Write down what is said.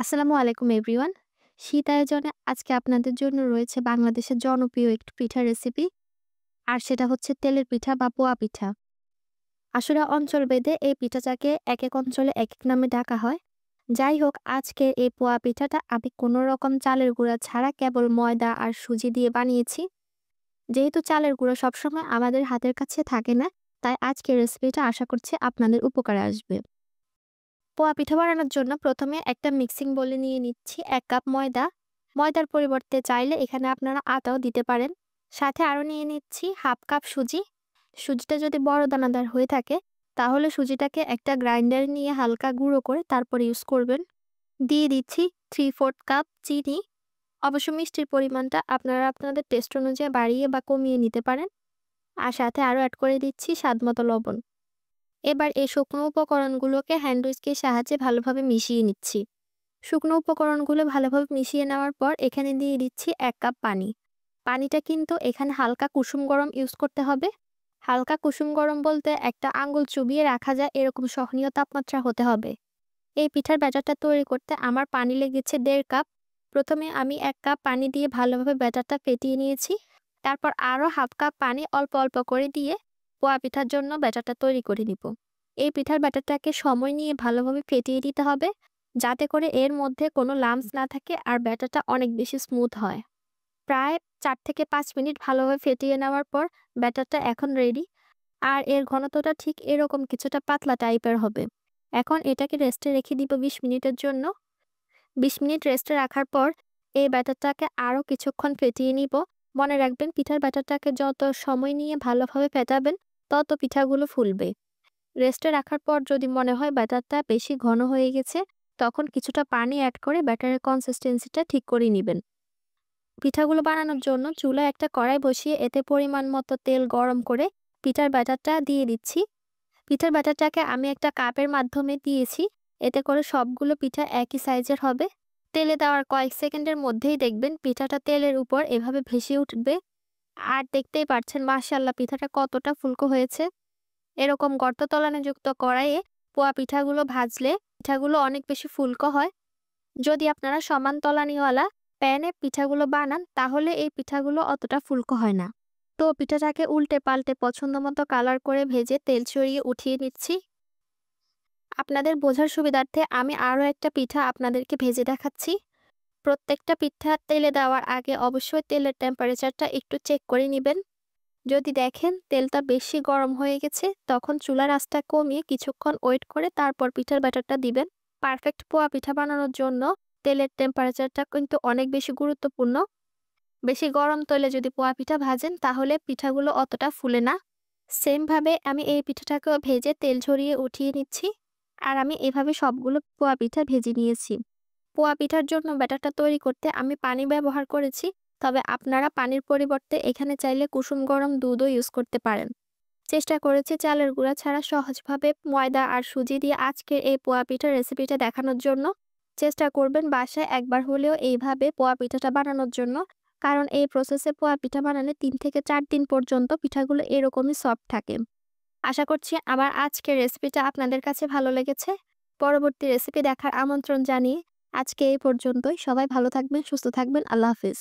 আসসালামু আলাইকুম এভরিওয়ান। শীত আয়োজনে আজকে আপনাদের জন্য রয়েছে বাংলাদেশের জনপ্রিয় একটি পিঠার রেসিপি। আর সেটা হচ্ছে তেলের পিঠা বা পোয়া পিঠা। আসলে অঞ্চলভেদে এই পিঠাটাকে একেক অঞ্চলে একেক নামে ডাকা হয়। যাই হোক, আজকে এই পোয়া পিঠাটা আমি কোনো রকম চালের গুঁড়া ছাড়া কেবল ময়দা আর সুজি দিয়ে বানিয়েছি। যেহেতু চালের গুঁড়ো সবসময় আমাদের হাতের কাছে থাকে না, তাই আজকের রেসিপিটা আশা করছি আপনাদের উপকারে আসবে। পোয়া পিঠা বানানোর জন্য প্রথমে একটা মিক্সিং বোলে নিয়ে নিচ্ছি ১ কাপ ময়দা। ময়দার পরিবর্তে চাইলে এখানে আপনারা আটাও দিতে পারেন। সাথে আরও নিয়ে নিচ্ছি ১/২ কাপ সুজি। সুজিটা যদি বড় দানাদার হয়ে থাকে তাহলে সুজিটাকে একটা গ্রাইন্ডারে নিয়ে হালকা গুঁড়ো করে তারপর ইউজ করবেন। দিয়ে দিচ্ছি 3/4 কাপ চিনি। অবশ্য মিষ্টির পরিমাণটা আপনারা আপনাদের টেস্ট অনুযায়ী বাড়িয়ে বা কমিয়ে নিতে পারেন। আর সাথে আরও অ্যাড করে দিচ্ছি স্বাদমতো লবণ। এবার এই শুকনো উপকরণগুলোকে হ্যান্ড হুইস্কের সাহায্যে ভালোভাবে মিশিয়ে নিচ্ছি। শুকনো উপকরণগুলো ভালোভাবে মিশিয়ে নেওয়ার পর এখানে দিয়ে দিচ্ছি ১ কাপ পানি। পানিটা কিন্তু এখানে হালকা কুসুম গরম ইউজ করতে হবে। হালকা কুসুম গরম বলতে একটা আঙ্গুল চুবিয়ে রাখা যায় এরকম সহনীয় তাপমাত্রা হতে হবে। এই পিঠার ব্যাটারটা তৈরি করতে আমার পানি লেগেছে ১.৫ কাপ। প্রথমে আমি ১ কাপ পানি দিয়ে ভালোভাবে ব্যাটারটা ফেটিয়ে নিয়েছি। তারপর আরও ১/২ কাপ পানি অল্প অল্প করে দিয়ে পোয়া পিঠার জন্য ব্যাটারটা তৈরি করে নিব। এই পিঠার ব্যাটারটাকে সময় নিয়ে ভালোভাবে ফেটিয়ে দিতে হবে, যাতে করে এর মধ্যে কোনো লাম্পস না থাকে আর ব্যাটারটা অনেক বেশি স্মুথ হয়। প্রায় ৪ থেকে ৫ মিনিট ভালোভাবে ফেটিয়ে নেওয়ার পর ব্যাটারটা এখন রেডি। আর এর ঘনত্বটা ঠিক এরকম কিছুটা পাতলা টাইপের হবে। এখন এটাকে রেস্টে রেখে দিব ২০ মিনিটের জন্য। ২০ মিনিট রেস্টে রাখার পর এই ব্যাটারটাকে আরও কিছুক্ষণ ফেটিয়ে নিব। মনে রাখবেন, পিঠার ব্যাটারটাকে যত সময় নিয়ে ভালোভাবে ফেটাবেন তত পিঠাগুলো ফুলবে। রেস্টে রাখার পর যদি মনে হয় ব্যাটারটা বেশি ঘন হয়ে গেছে, তখন কিছুটা পানি অ্যাড করে ব্যাটারের কনসিস্টেন্সিটা ঠিক করে নিবেন। পিঠাগুলো বানানোর জন্য চুলায় একটা কড়াই বসিয়ে এতে পরিমাণ মতো তেল গরম করে পিঠার ব্যাটারটা দিয়ে দিচ্ছি। পিঠার ব্যাটারটাকে আমি একটা কাপের মাধ্যমে দিয়েছি, এতে করে সবগুলো পিঠা একই সাইজের হবে। তেলে দেওয়ার কয়েক সেকেন্ডের মধ্যেই দেখবেন পিঠাটা তেলের উপর এভাবে ভেসে উঠবে। আর দেখতেই পাচ্ছেন মাশাআল্লাহ পিঠাটা কতটা ফুলকো হয়েছে। এরকম গর্ত তলানিযুক্ত কড়াইয়ে পোয়া পিঠাগুলো ভাজলে পিঠাগুলো অনেক বেশি ফুলকো হয়। যদি আপনারা সমান তলানিওয়ালা প্যানে পিঠাগুলো বানান তাহলে এই পিঠাগুলো অতটা ফুলকো হয় না। তো পিঠাটাকে উল্টে পাল্টে পছন্দমতো কালার করে ভেজে তেল ছড়িয়ে উঠিয়ে নিচ্ছি। আপনাদের বোঝার সুবিধার্থে আমি আরও একটা পিঠা আপনাদেরকে ভেজে দেখাচ্ছি। প্রত্যেকটা পিঠা তেলে দেওয়ার আগে অবশ্যই তেলের টেম্পারেচারটা একটু চেক করে নিবেন। যদি দেখেন তেলটা বেশি গরম হয়ে গেছে, তখন চুলার আঁচটা কমিয়ে কিছুক্ষণ ওয়েট করে তারপর পিঠার ব্যাটারটা দিবেন। পারফেক্ট পোয়া পিঠা বানানোর জন্য তেলের টেম্পারেচারটা কিন্তু অনেক বেশি গুরুত্বপূর্ণ। বেশি গরম তেলে যদি পোয়া পিঠা ভাজেন তাহলে পিঠাগুলো অতটা ফুলে না। সেমভাবে আমি এই পিঠাটাকেও ভেজে তেল ঝরিয়ে উঠিয়ে নিচ্ছি। আর আমি এভাবে সবগুলো পোয়া পিঠা ভেজে নিয়েছি। পোয়া পিঠার জন্য ব্যাটারটা তৈরি করতে আমি পানি ব্যবহার করেছি, তবে আপনারা পানির পরিবর্তে এখানে চাইলে কুসুম গরম দুধও ইউজ করতে পারেন। চেষ্টা করেছি চালের গুঁড়া ছাড়া সহজভাবে ময়দা আর সুজি দিয়ে আজকের এই পোয়া পিঠার রেসিপিটা দেখানোর জন্য। চেষ্টা করবেন বাসায় একবার হলেও এইভাবে পোয়া পিঠাটা বানানোর জন্য, কারণ এই প্রসেসে পোয়া পিঠা বানালে ৩ থেকে ৪ দিন পর্যন্ত পিঠাগুলো এরকমই সফট থাকে। আশা করছি আমার আজকের রেসিপিটা আপনাদের কাছে ভালো লেগেছে। পরবর্তী রেসিপি দেখার আমন্ত্রণ জানিয়ে আজকে এই পর্যন্তই। সবাই ভালো থাকবেন, সুস্থ থাকবেন। আল্লাহ হাফেজ।